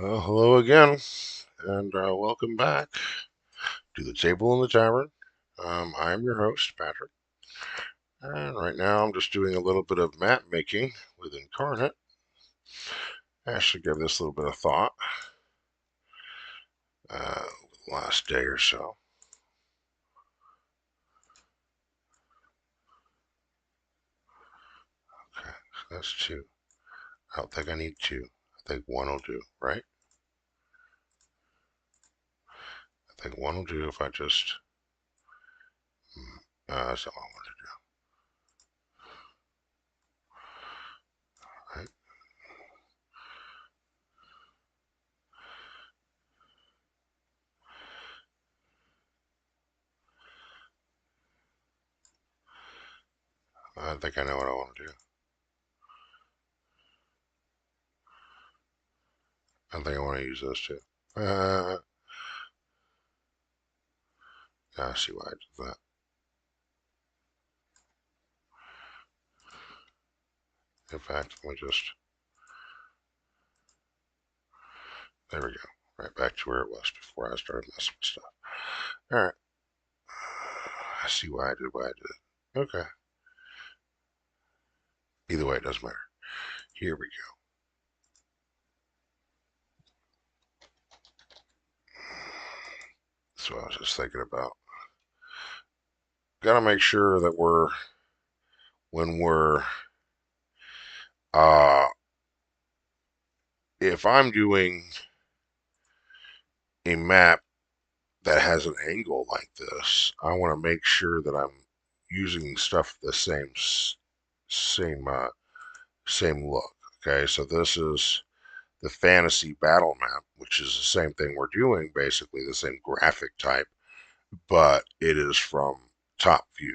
Well, hello again, and welcome back to the Table in the Tavern. I'm your host, Patrick, and right now I'm just doing a little bit of map making with Incarnate. I should give this a little bit of thought the last day or so. Okay, so that's two. I don't think I need two. I think one will do, right? I think one will do if I just. That's all I want to do, right? I think I know what I want to do. I think I want to use those two. Yeah, I see why I did that. In fact, let me just. There we go. Right back to where it was before I started messing with stuff. All right. I see why I did what I did. Okay. Either way, it doesn't matter. Here we go. So I was just thinking about. Got to make sure that when we're, uh, if I'm doing a map that has an angle like this, I want to make sure that I'm using stuff the same, same look. Okay. So this is the fantasy battle map, which is the same thing we're doing, basically the same graphic type, but it is from top view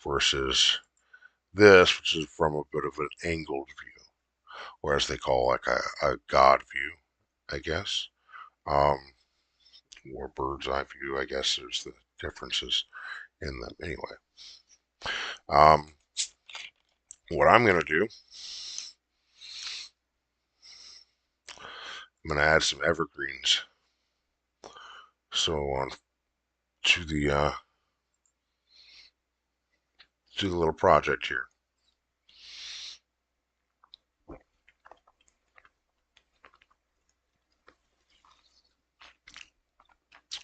versus this, which is from a bit of an angled view, or as they call like a god view, I guess, um, or bird's eye view. I guess there's the differences in them. Anyway, um, what I'm going to do, I'm going to add some evergreens. So on to the little project here.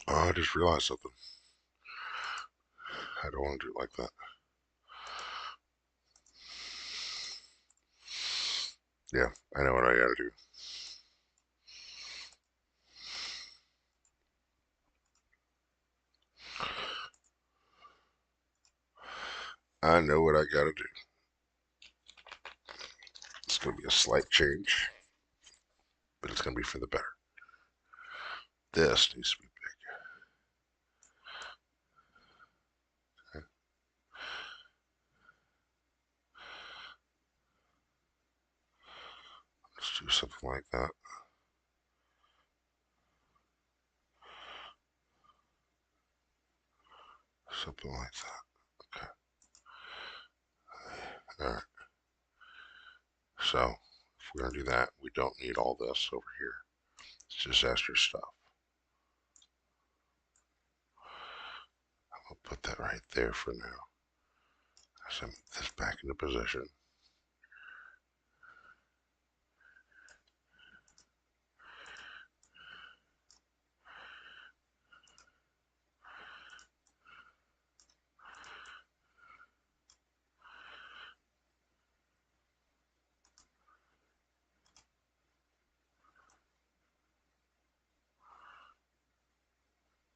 Oh, I just realized something. I don't want to do it like that. Yeah, I know what I gotta do. I know what I gotta do. It's gonna be a slight change, but it's gonna be for the better. This needs to be big. Let's do something like that. Something like that. Okay. All right. So if we're gonna do that, we don't need all this over here. It's just extra stuff. I'll put that right there for now. Set this back into position.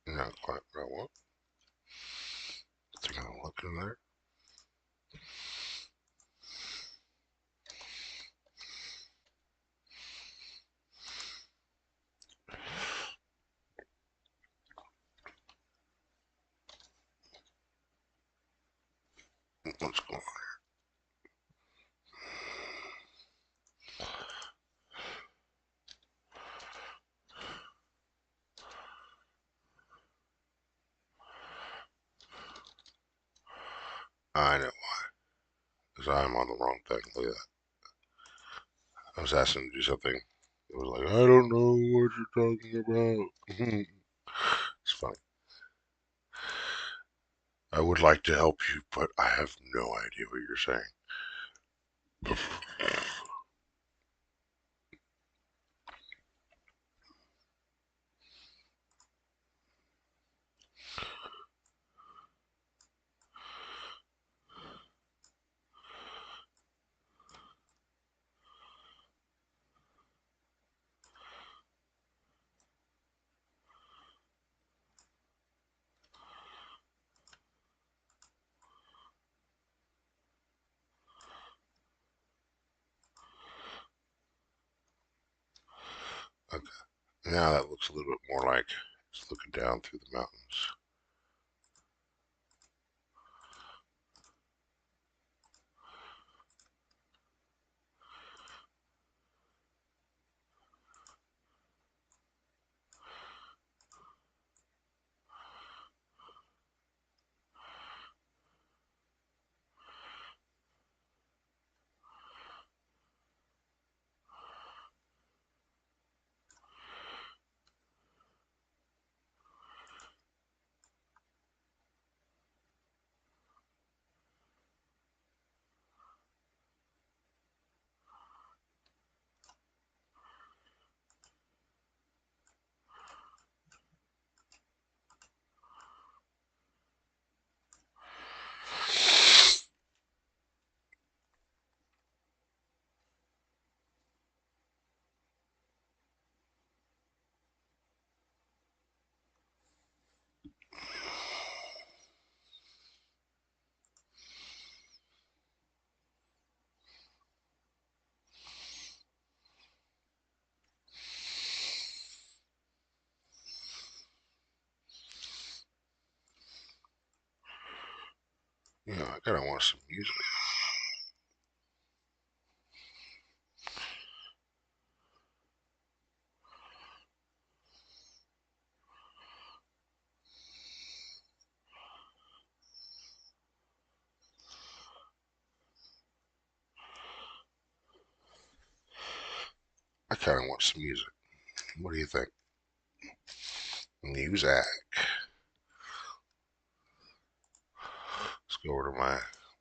Not quite what I want. It's gonna look in there. What's going on? I know why. Because I'm on the wrong thing. Look at that. I was asking to do something It was like, I don't know what you're talking about. It's funny. I would like to help you, but I have no idea what you're saying. Okay. Now that looks a little bit more like it's looking down through the mountains. Yeah, I kind of want some music. I kind of want some music. What do you think? Music. Let's go over to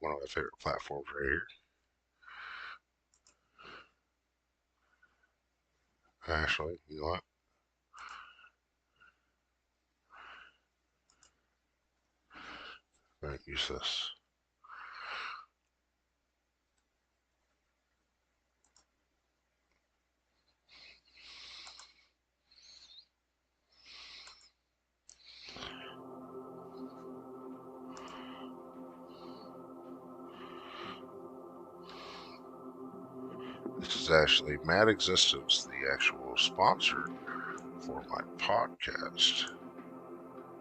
one of my favorite platforms right here. Actually, you know what? I'm going to use this. This is actually Mad Existence, the actual sponsor for my podcast.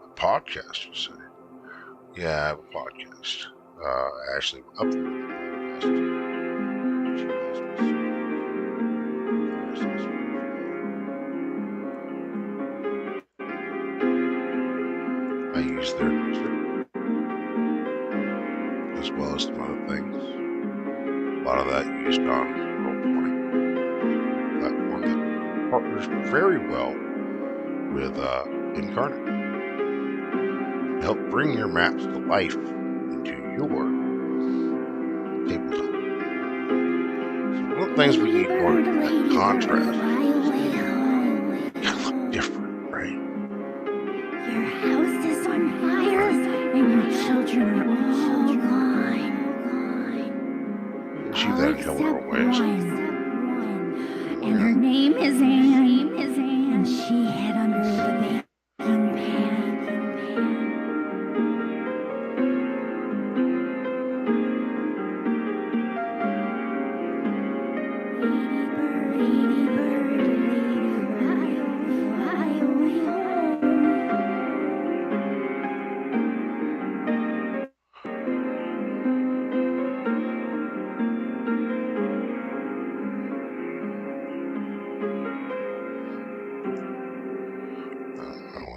A podcast, you say? Yeah, I have a podcast. I actually uploaded the podcast. I use their music as well as some other things. A lot of that used on Roll20, platform that partners very well with Incarnate. Help bring your maps to life into your tabletop. So one of the things we need more like contrast. Gotta look different, right? Your house is on fire and your children are all gone. Achieve that in a couple of ways. And her name is Anne, and she hid under the baking pan.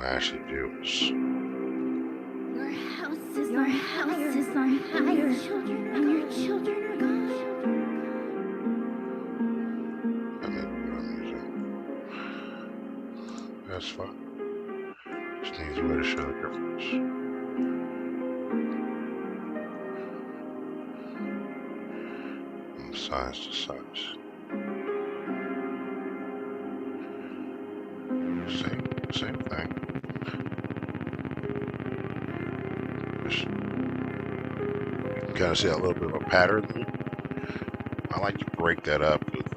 Actually do is your house is on fire, and your children are gone. I mean, what I'm using. That's fine. Just needs a way to show the difference. From size to size. Same thing. Just, you can kind of see that little bit of a pattern there. I like to break that up with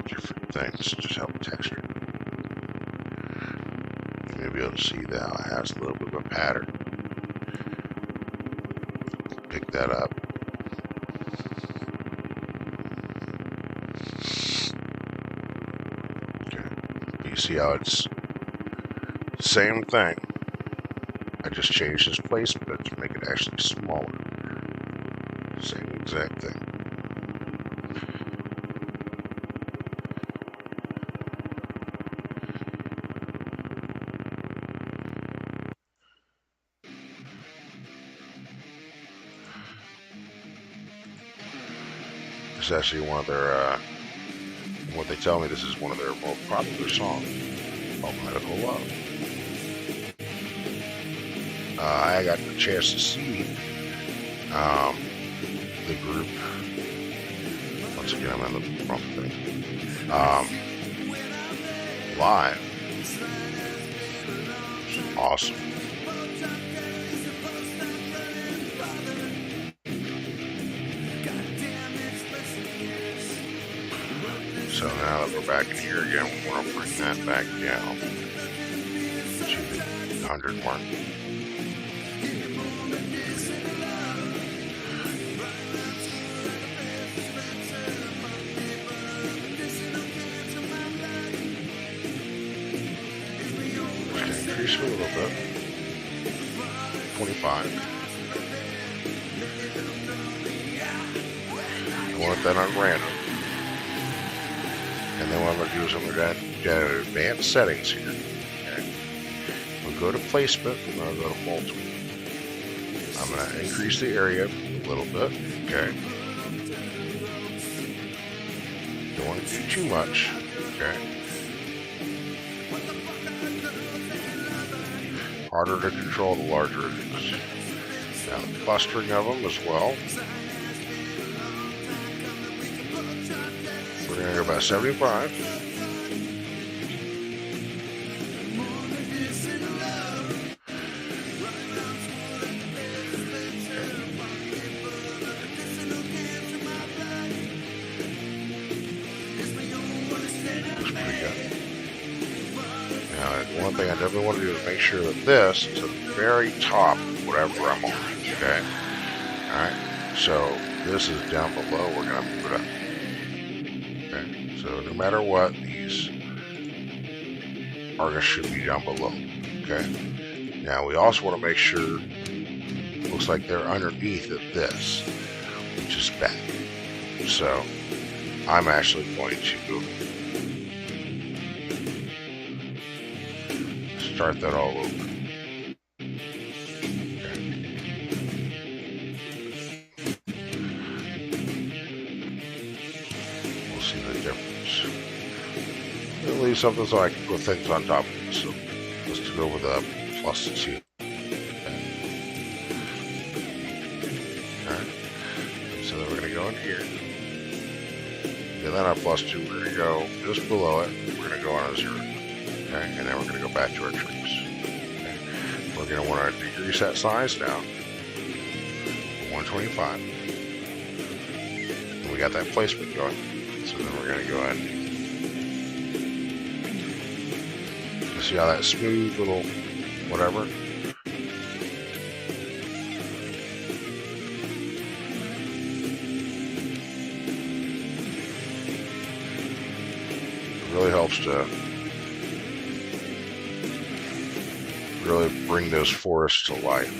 different things to just help texture. You'll be able to see that it has a little bit of a pattern. Pick that up. Okay. You see how it's same thing. I just changed this placement to make it actually smaller. Same exact thing. It's actually one of their, what they tell me, this is one of their more popular songs called Medical Love. I got the chance to see the group. Once again, I'm in the wrong thing. Live. It's awesome. So now that we're back in here again, we want to bring that back down to the 100 mark. Increase it a little bit. 25. I want that on random. And then what I'm going to do is I'm going to get advanced settings here. Okay. We'll go to placement and I'll go to multiple. I'm going to increase the area a little bit. Okay. Don't want to do too much. Okay. Harder to control the larger it is. Now the clustering of them as well. We're going to go about 75. Looks pretty good. Now, one thing I definitely want to do is make sure that this is at the very top of whatever I'm on. Okay? Alright? So, this is down below. We're going to move it up. Okay? So, no matter what, these artists should be down below. Okay? Now, we also want to make sure it looks like they're underneath of this, which is back. So, I'm actually going to start that all over. Okay. We'll see the difference. At least something so I can put things on top of it. So let's go with the plus 2. Alright. So then we're going to go in here. And then on plus 2, we're going to go just below it. We're going to go on a 0. Okay, and then we're going to go back to our trees. Okay. We're going to want to decrease that size down to 125. And we got that placement going. So then we're going to go ahead and see how that smooth little whatever. It really helps to really bring those forests to life.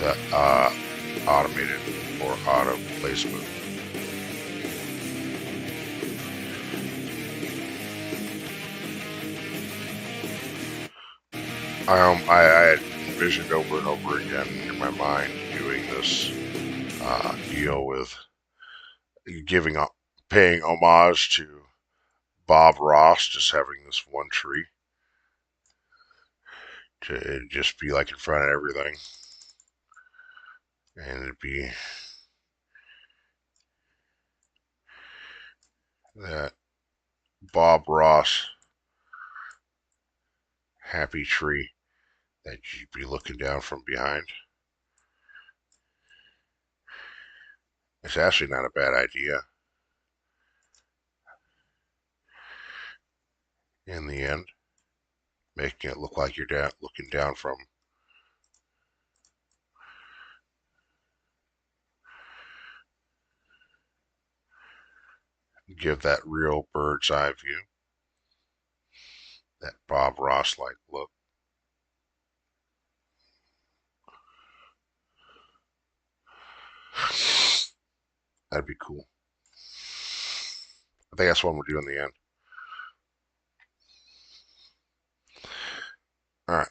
That automated or auto placement. I envisioned over and over again in my mind doing this deal with paying homage to Bob Ross just having this one tree to just be like in front of everything, and it'd be that Bob Ross happy tree that you'd be looking down from behind. It's actually not a bad idea in the end, making it look like you're down, looking down from. Give that real bird's eye view, that Bob Ross like look. That'd be cool. I think that's what we'll do in the end. All right.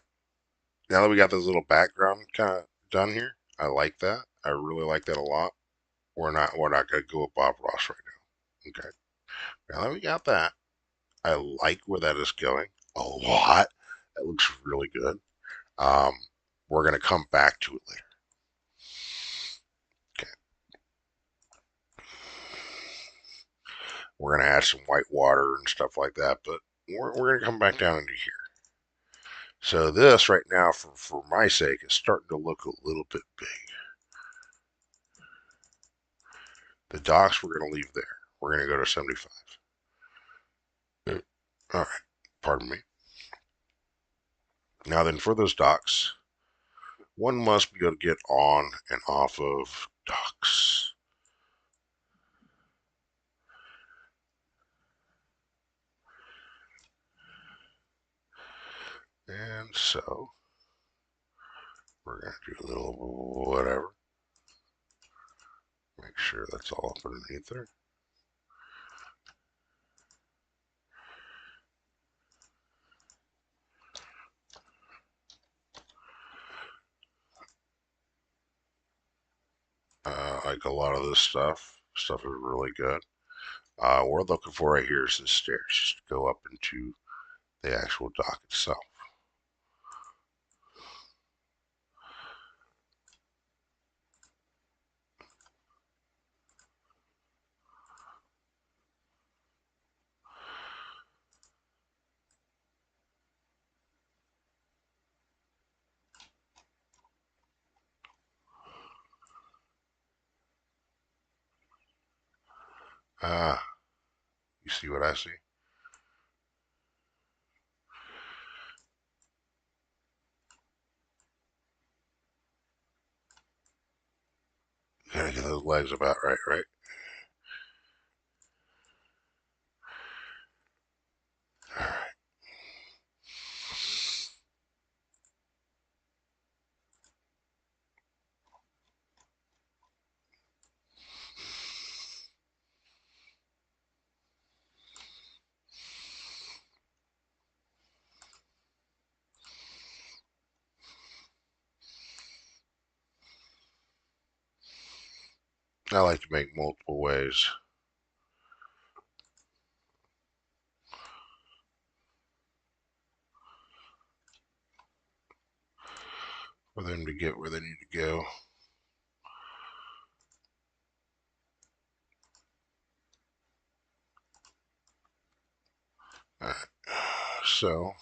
Now that we got this little background kind of done here, I like that. I really like that a lot. We're not gonna go with Bob Ross right now. Okay. Now that we got that, I like where that is going a lot. That looks really good. Um, we're gonna come back to it later. Okay. We're gonna add some white water and stuff like that, but we're gonna come back down into here. So this right now, for my sake, is starting to look a little bit big. The docks we're going to leave there. We're going to go to 75. All right, pardon me. Now then, for those docks, one must be able to get on and off of docks. And so, we're going to do a little whatever. Make sure that's all up underneath there. Like a lot of this stuff is really good. We're looking for right here is the stairs, just to go up into the actual dock itself. Ah, you see what I see? Gotta get those legs about right, right? All right. I like to make multiple ways for them to get where they need to go. All right. So,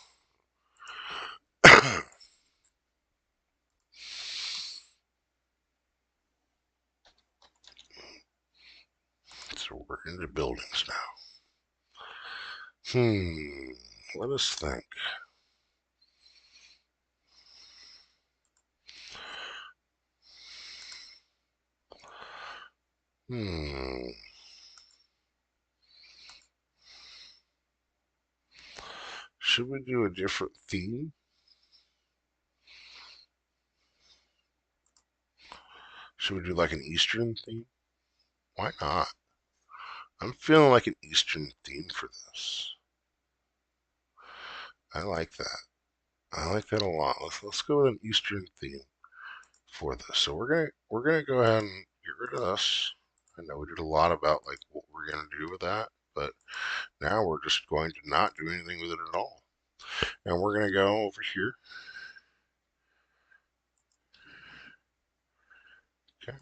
so we're into buildings now. Let us think. Hmm, should we do a different theme? Should we do like an Eastern theme? Why not? I'm feeling like an Eastern theme for this. I like that. I like that a lot. Let's go with an Eastern theme for this. So we're gonna go ahead and get rid of this. I know we did a lot about like what we're gonna do with that. but now we're just going to not do anything with it at all. And we're going to go over here. Okay.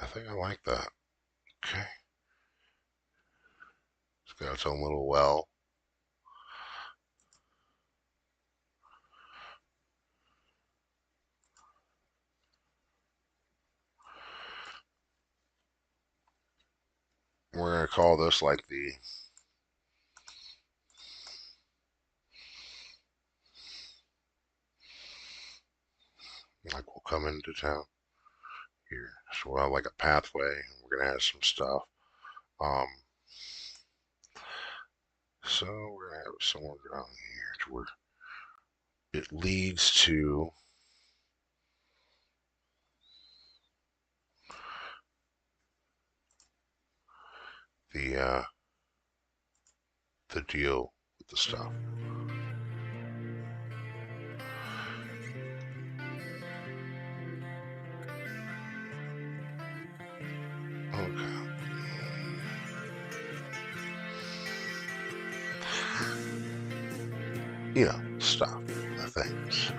I think I like that. Okay. It's got its own little well. We're going to call this like we'll come into town here. So we'll have like a pathway. We're going to add some stuff. Um, so we're going to have it somewhere down here to where it leads to the deal with the stuff. Okay. You know, stuff, the things.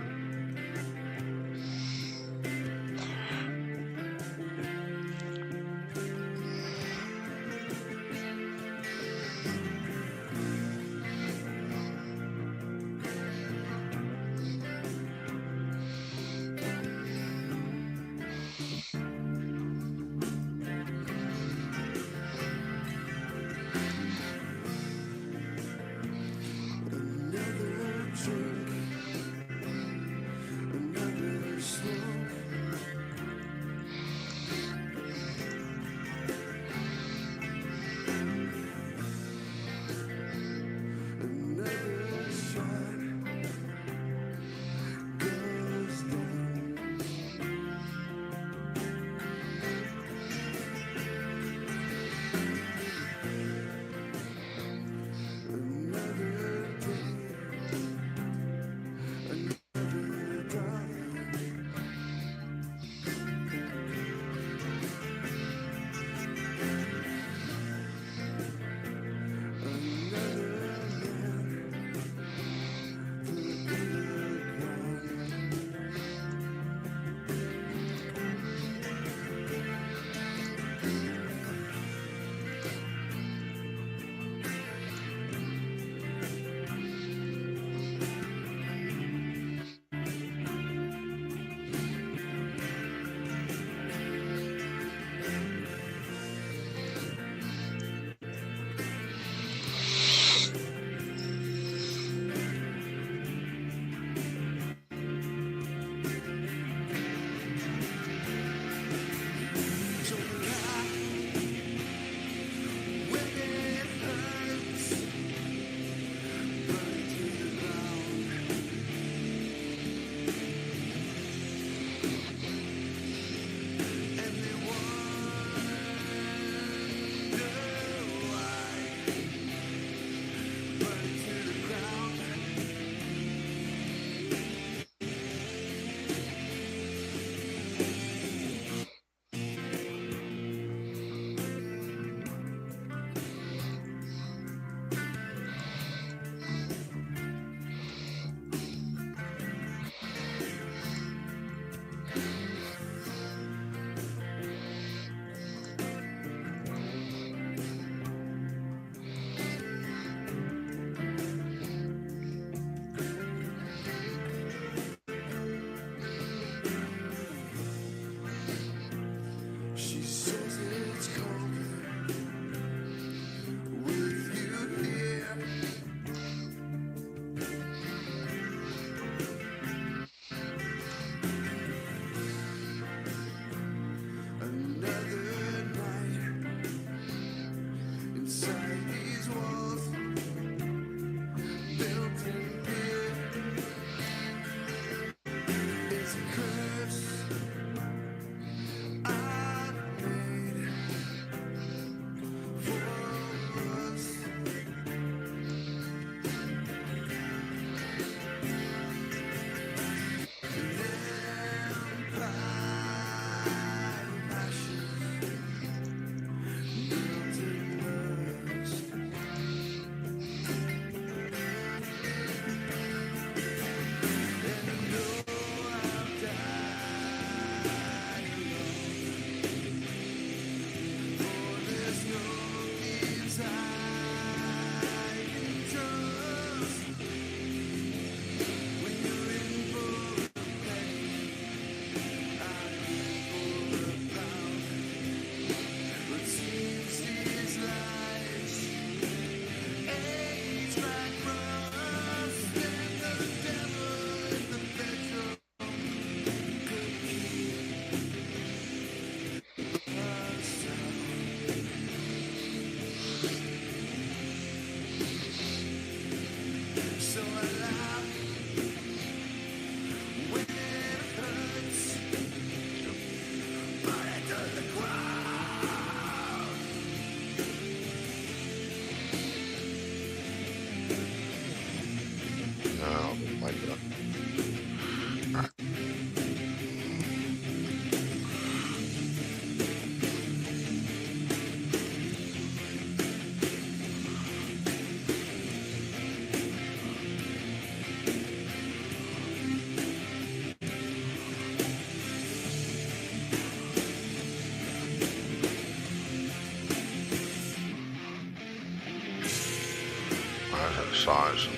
size.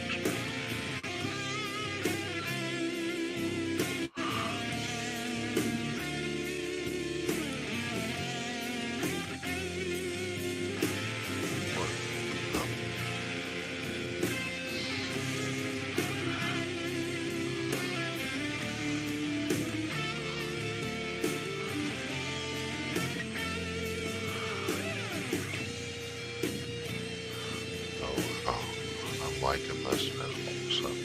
I'm liking this minimal stuff.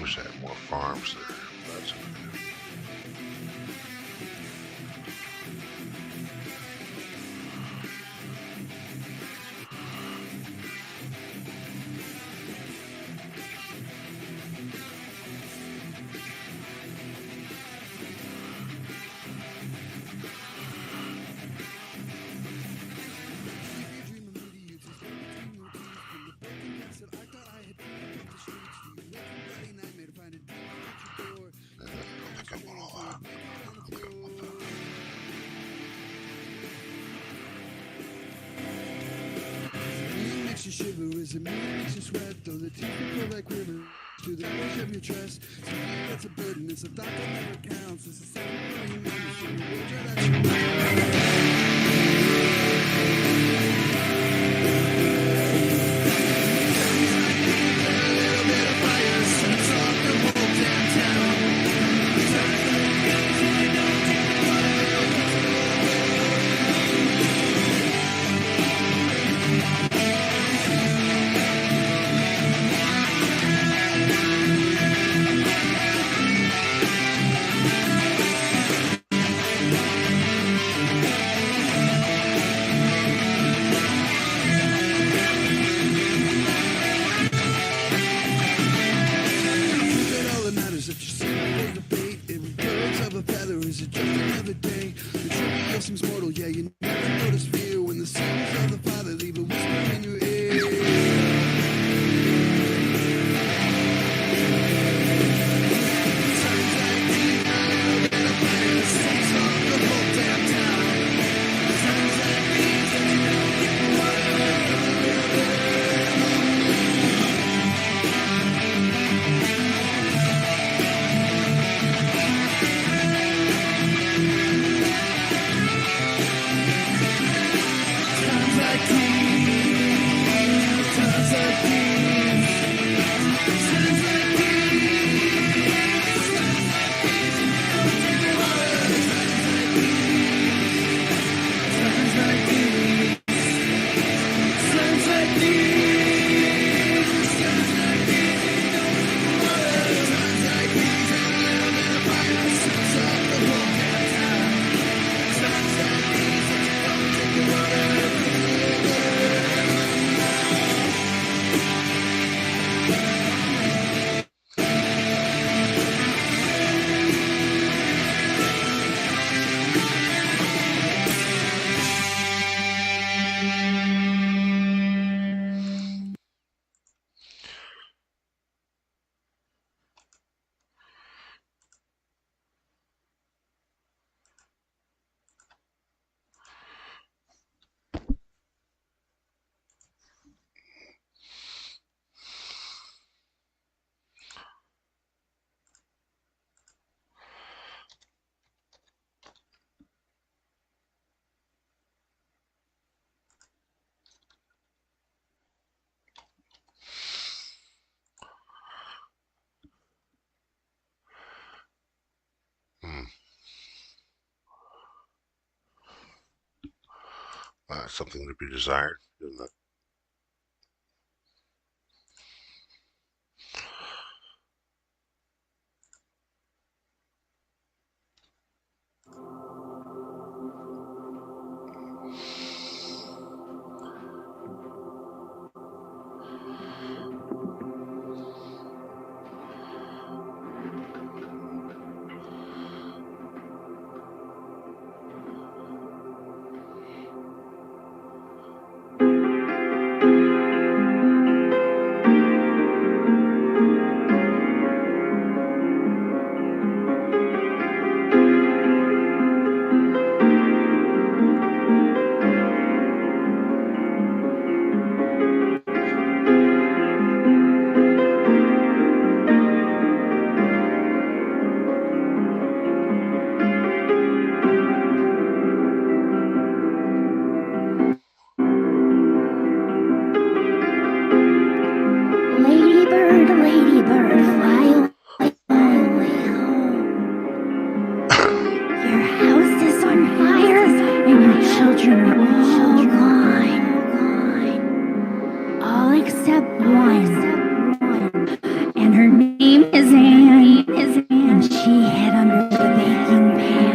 Wish I had more farms there. That's okay. Shiver as a man makes you sweat, though the teeth flow like rivers to the edge of your chest. Something that's a burden, it's a thought that never counts. It's a ceremony, it's a reward that you That's something to be desired, isn't it? Ladybird, ladybird, fly away home. Your house is on fire and your children are all gone. All except one. And her name is Anne. And she hid under the baking pan.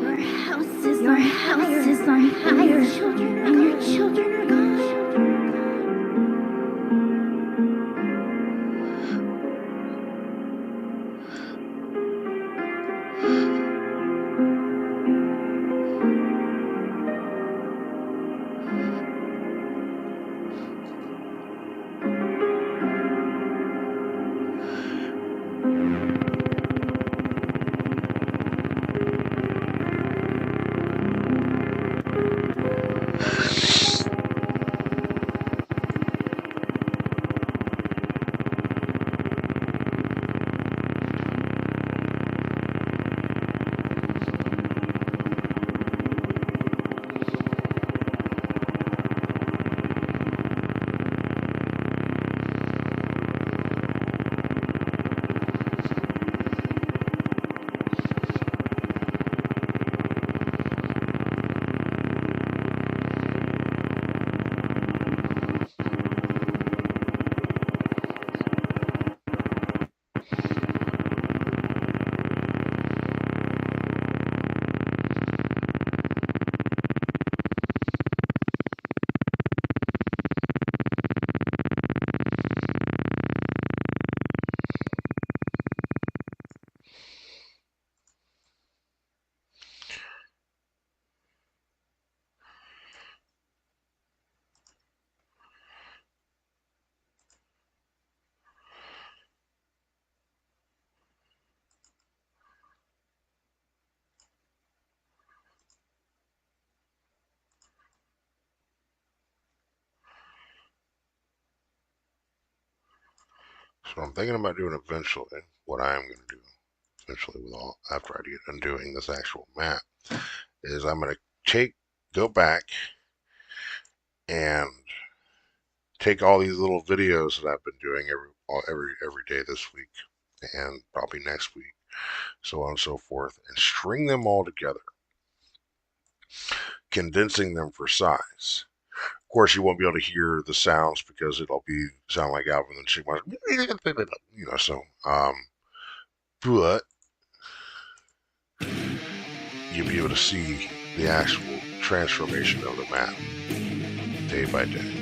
Your house is on fire, and your children are gone. So I'm thinking about doing eventually. What I am going to do eventually, after I get done doing this actual map, is I'm going to go back and take all these little videos that I've been doing every day this week and probably next week, so on and so forth, and string them all together, condensing them for size. Of course, you won't be able to hear the sounds because it'll sound like Alvin and Chipmunks, So, but you'll be able to see the actual transformation of the map day by day.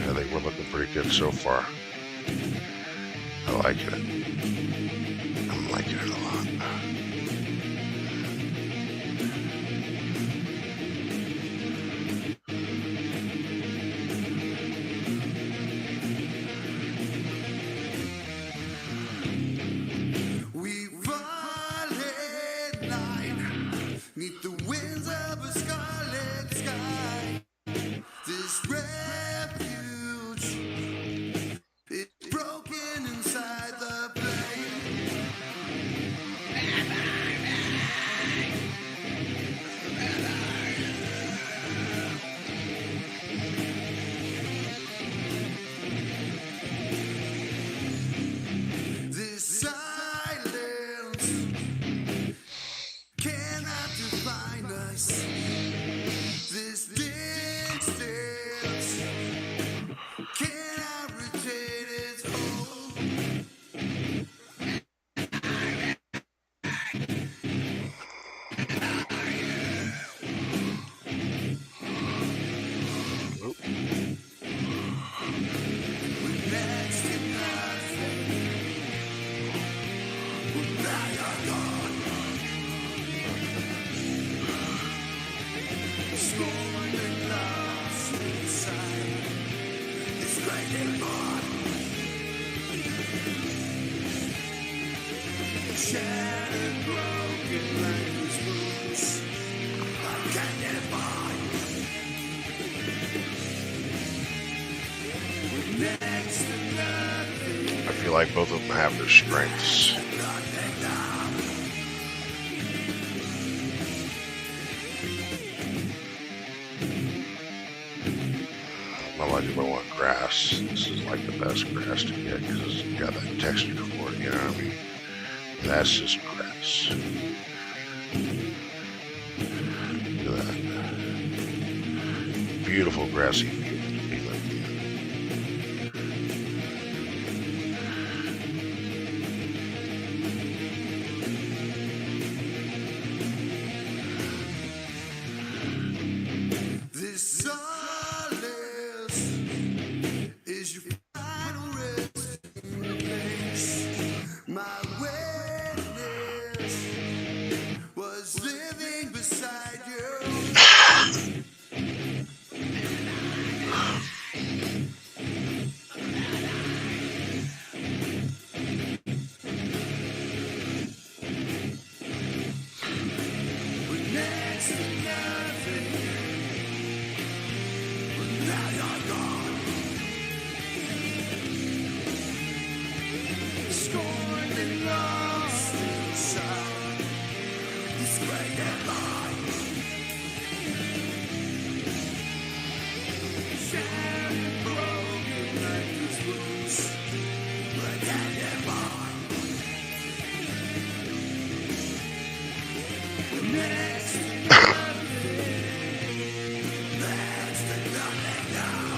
I think we're looking pretty good so far. I like it. I'm liking it a lot. We fall in line. This refuge is broken inside the blade. This silence cannot define us. This distance cannot retain its hold. We're next to nothing. Now you're gone. Scorned and lost inside this great and born. Shattered, broken like these wounds. I can't get by. We're next to nothing. I feel like both of them have their strengths. Nothing now. A lot of people want grass. This is like the best grass to get because it's got that texture for it, you know what I mean? That's just grass. Look at that. Beautiful grassy field. This solace is your final resting place. My witness was living beside you. We're next to nothing. Now you're gone. Scorned and lost inside this great and light. Shattered, broken like these wounds. But can't get by. Next to nothing. Next to nothing now.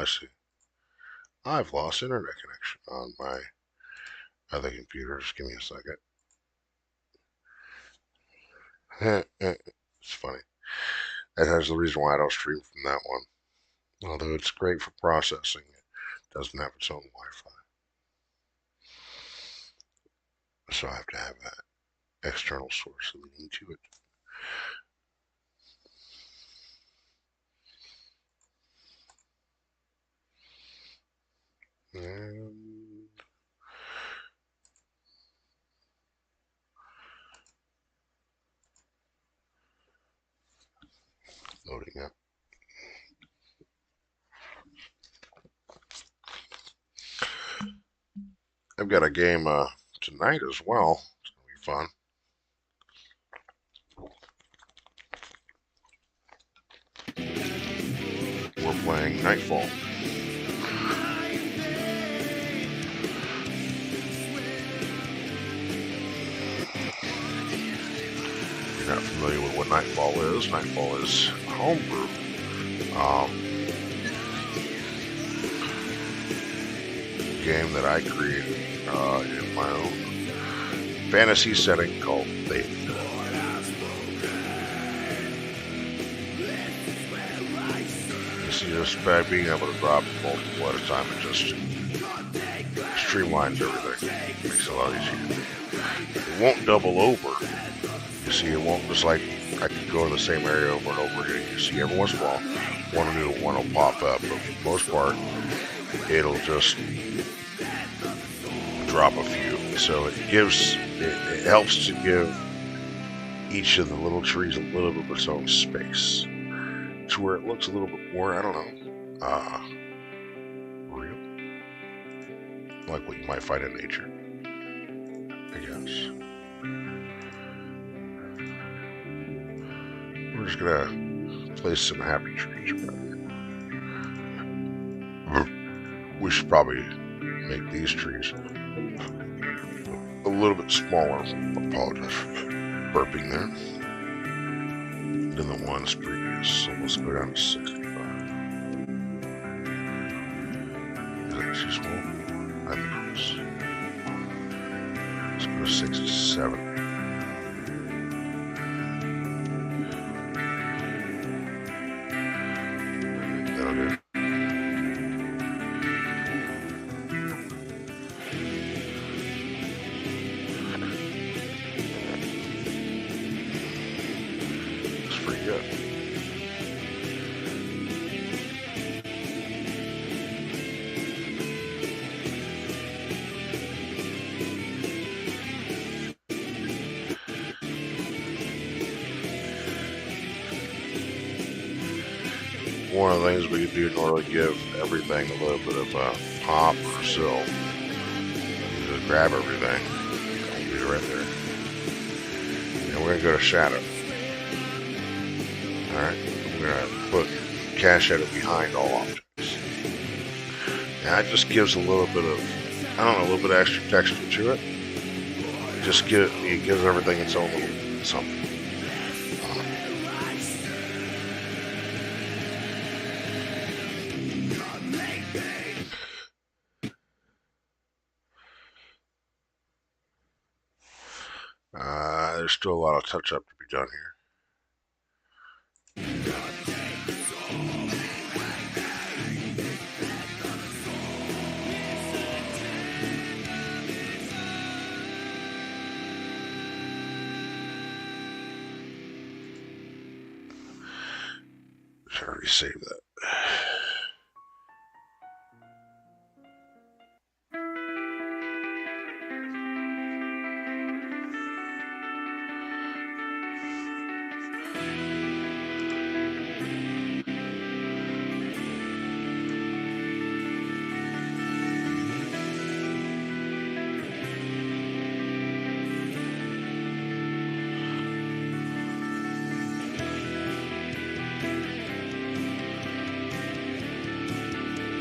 I see. I've lost internet connection on my other computer. Just give me a second. It's funny. That has the reason why I don't stream from that one. Although it's great for processing, it doesn't have its own Wi-Fi. So I have to have that external source leading to it. And loading up. I've got a game tonight as well. It's gonna be fun. We're playing Nightfall. If you're not familiar with what Nightfall is homebrew. Game that I created in my own fantasy setting called Fate. You see, just by being able to drop multiple at a time, it just streamlines everything. Makes it a lot easier. It won't double over. You see, it won't just like I could go to the same area over and over again. You see, every once in a while, one new one will pop up, but for the most part, it'll just drop a few. So it helps to give each of the little trees a little bit of its own space to where it looks a little bit more, I don't know, real. Like what you might find in nature, I guess. We're just gonna place some happy trees right here. We should probably make these trees a little bit smaller. Apologize for burping there. Than the ones previous. So let's go down to 65. Is that too small? I think it is. Let's go to 67. That'll do. One of the things we could do in order to give everything a little bit of a pop or so, you just grab everything, I'll be right there, and we're going to go to shadow. Alright, we're going to put cast shadow behind all objects. Now it just gives a little bit of, I don't know, a little bit of extra texture to it. It gives everything its own little something. There's still a lot of touch-up to be done here. Should already save that.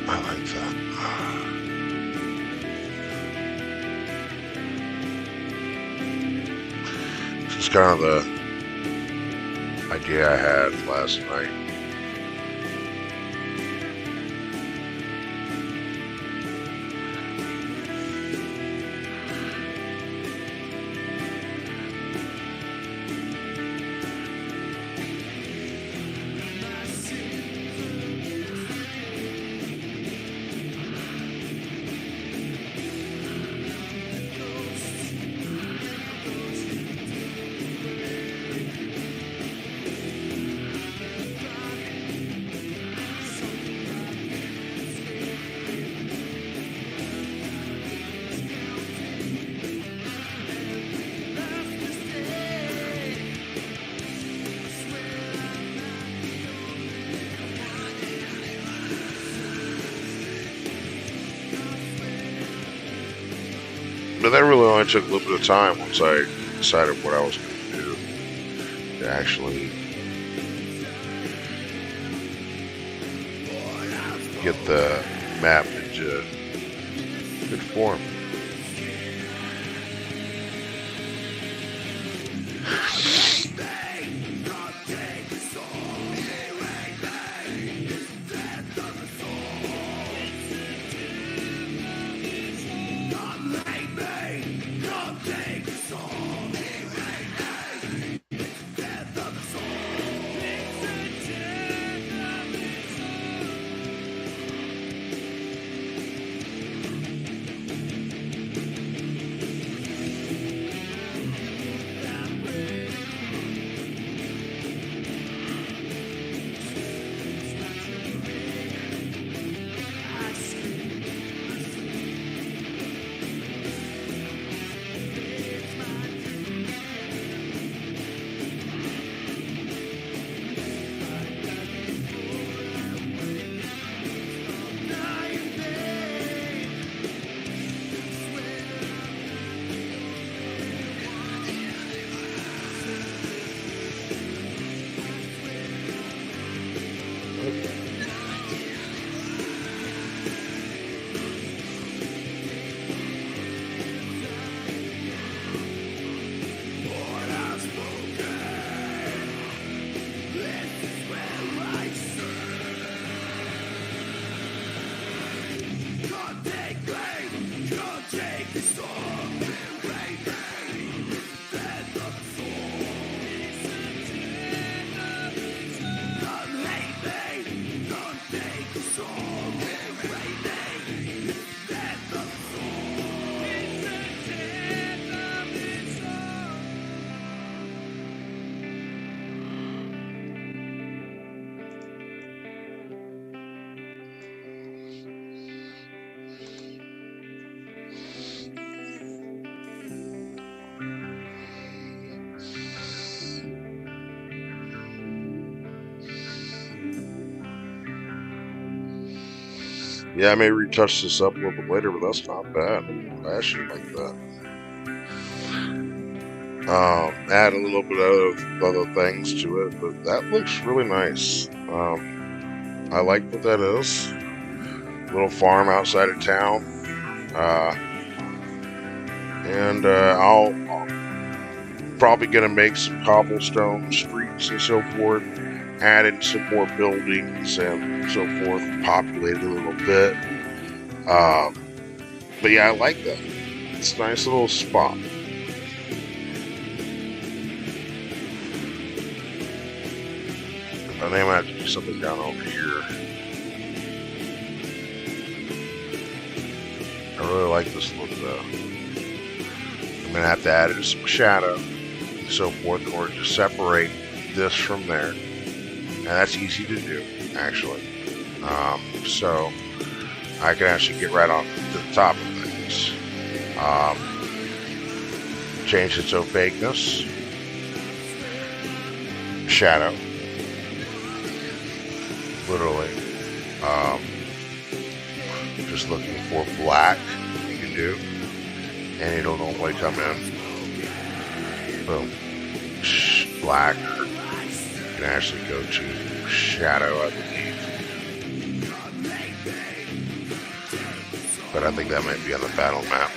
I like that. This is kind of the idea I had last night. But that really only took a little bit of time once I decided what I was going to do to actually get the map into good form. Yeah, I may retouch this up a little bit later, but that's not bad. I actually like that. Add a little bit of other things to it, but that looks really nice. I like what that is. Little farm outside of town. I'll probably gonna make some cobblestone streets and so forth, add in some more buildings and so forth, populate it a little bit. But yeah, I like that. It's a nice little spot. I may have to do something down over here. I really like this look though. I'm gonna have to add in some shadow and so forth in order to separate this from there. And that's easy to do, actually. So I can actually get right on to the top of things. Change its opaqueness. Shadow. Literally. Just looking for black, you can do. And it'll normally come in. Boom. Black. You can actually go to shadow, I believe. But I think that might be on the battle map.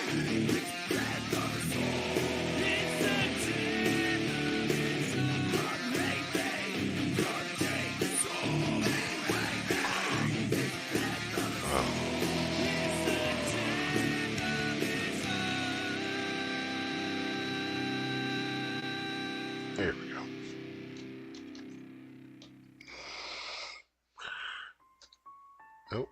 Here we go. Nope.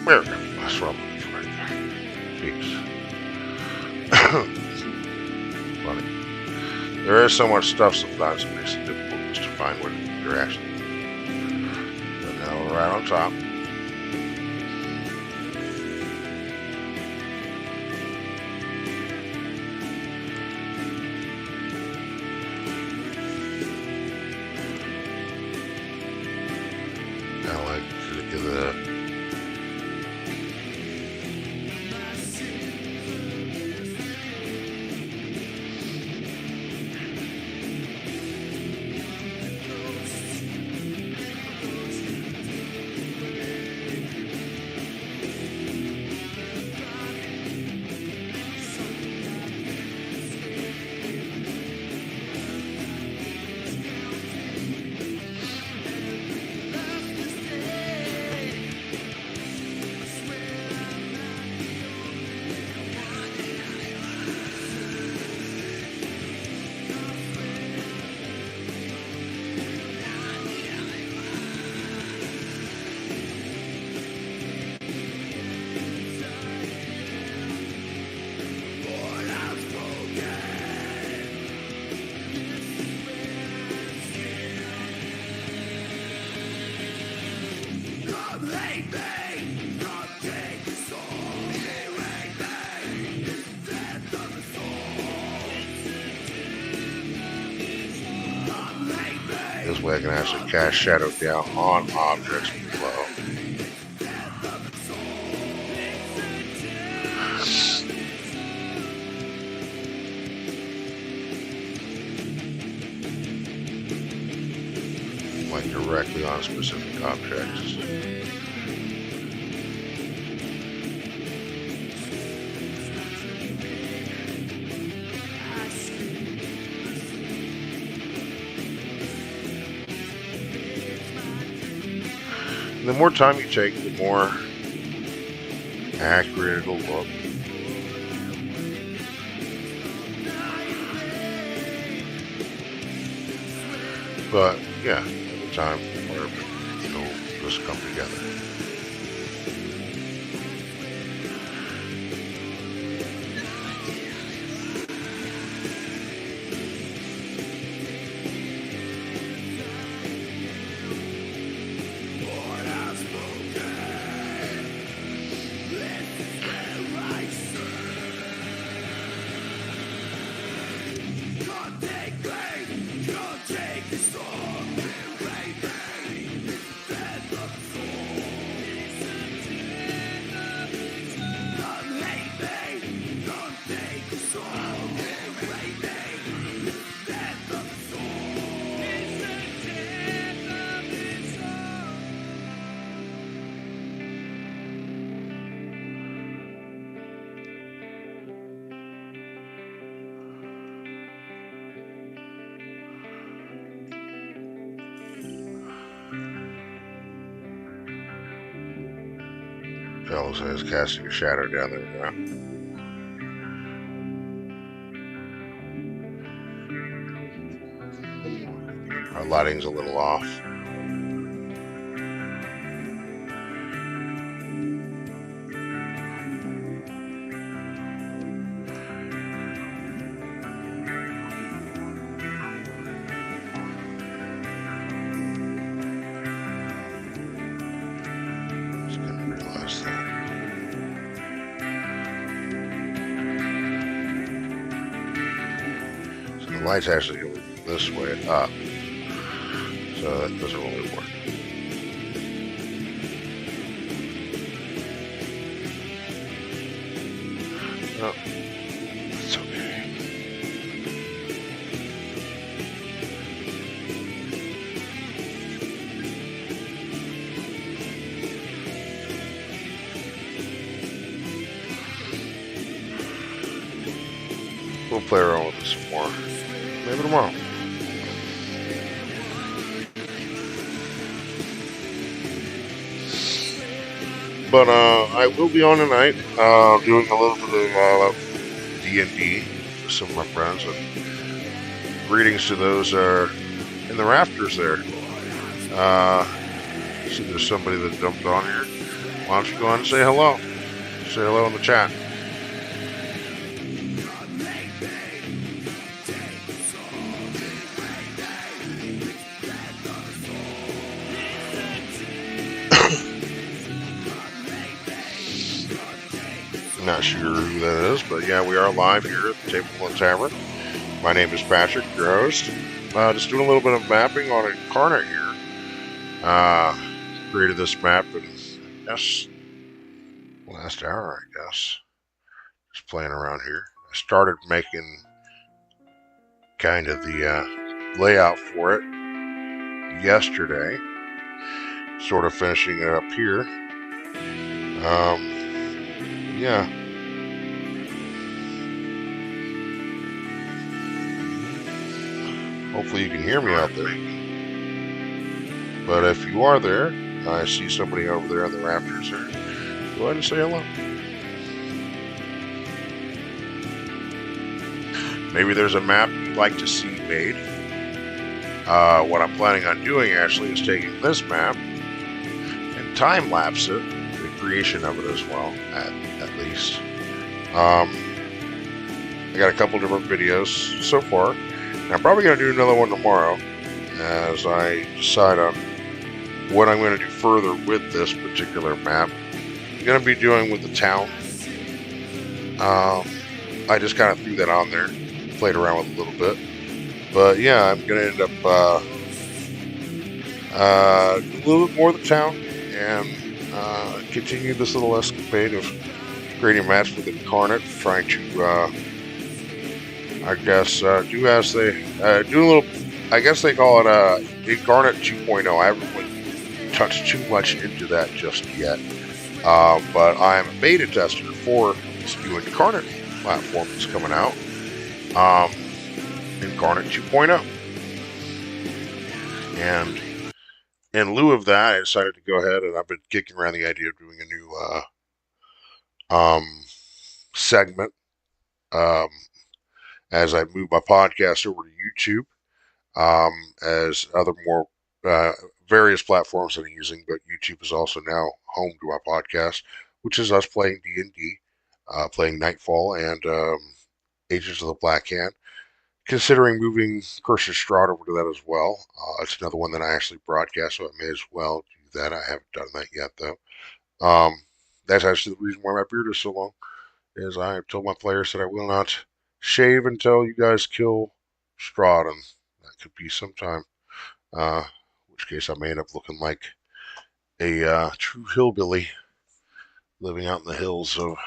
There we go. That's what I'm looking for right there. Jeez. Funny. There is so much stuff sometimes it makes it difficult just to find what direction. So now we're right on top. Now like to the this way I can actually cast shadow down on objects below. Like directly on specific objects. The more time you take, the more accurate it'll look. But yeah, every time it'll just come together. Fellow says casting a shadow down there now. Our lighting's a little off. Just gonna realize that. So the light's actually going this way up. So that doesn't really work. Oh, it's okay. We'll play around with this some more. Maybe tomorrow. But I will be on tonight, doing a little bit of D&D with some of my friends. And greetings to those in the rafters there. See, there's somebody that jumped on here. Why don't you go on and say hello? Say hello in the chat. Not sure who that is, but yeah, we are live here at the Table and Tavern. My name is Patrick, your host. Just doing a little bit of mapping on Incarnate here. Created this map in, yes, last hour, I guess. Just playing around here. I started making kind of the layout for it yesterday. Sort of finishing it up here. Yeah. Hopefully you can hear me out there. But if you are there, I see somebody over there in the rafters there. Go ahead and say hello. Maybe there's a map you'd like to see made. What I'm planning on doing actually is taking this map and time-lapse it, the creation of it as well, at least. I got a couple different videos so far. And I'm probably going to do another one tomorrow as I decide on what I'm going to do further with this particular map. I'm going to be doing with the town. I just kind of threw that on there, played around with it a little bit. But yeah, I'm going to end up a little bit more of the town and continue this little escapade of creating maps with Incarnate, trying to, I guess, do as they do a little. I guess they call it Incarnate 2.0. I haven't really touched too much into that just yet, but I'm a beta tester for this new Incarnate platform that's coming out, Incarnate 2.0. And in lieu of that, I decided to go ahead and I've been kicking around the idea of doing a new segment as I move my podcast over to YouTube, as other more various platforms that I'm using, but YouTube is also now home to my podcast, which is us playing D&D, playing Nightfall and Agents of the Black Hand. Considering moving Curse of Strahd over to that as well. It's another one that I actually broadcast, so I may as well do that. I haven't done that yet, though. That's actually the reason why my beard is so long, is I have told my players that I will not shave until you guys kill Strahd, and that could be sometime. In which case I may end up looking like a true hillbilly living out in the hills of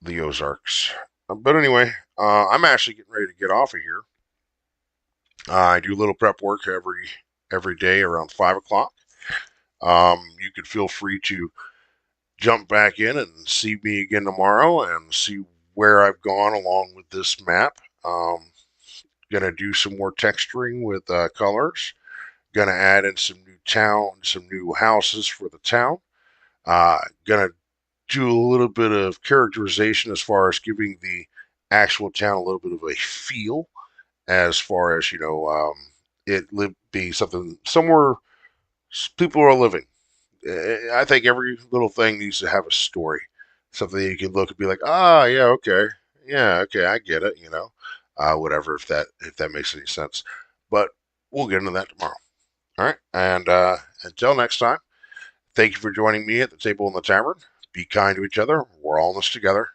the Ozarks. But anyway, I'm actually getting ready to get off of here. I do a little prep work every day around 5 o'clock. You could feel free to jump back in and see me again tomorrow and see where I've gone along with this map. Gonna do some more texturing with colors. Gonna add in some new houses for the town. Gonna do a little bit of characterization as far as giving the actual town a little bit of a feel, as far as, it be something somewhere people are living. I think every little thing needs to have a story, something you can look and be like, yeah, okay, I get it, whatever, if that makes any sense. But we'll get into that tomorrow. All right, and until next time, thank you for joining me at the Table in the Tavern. Be kind to each other. We're all in this together.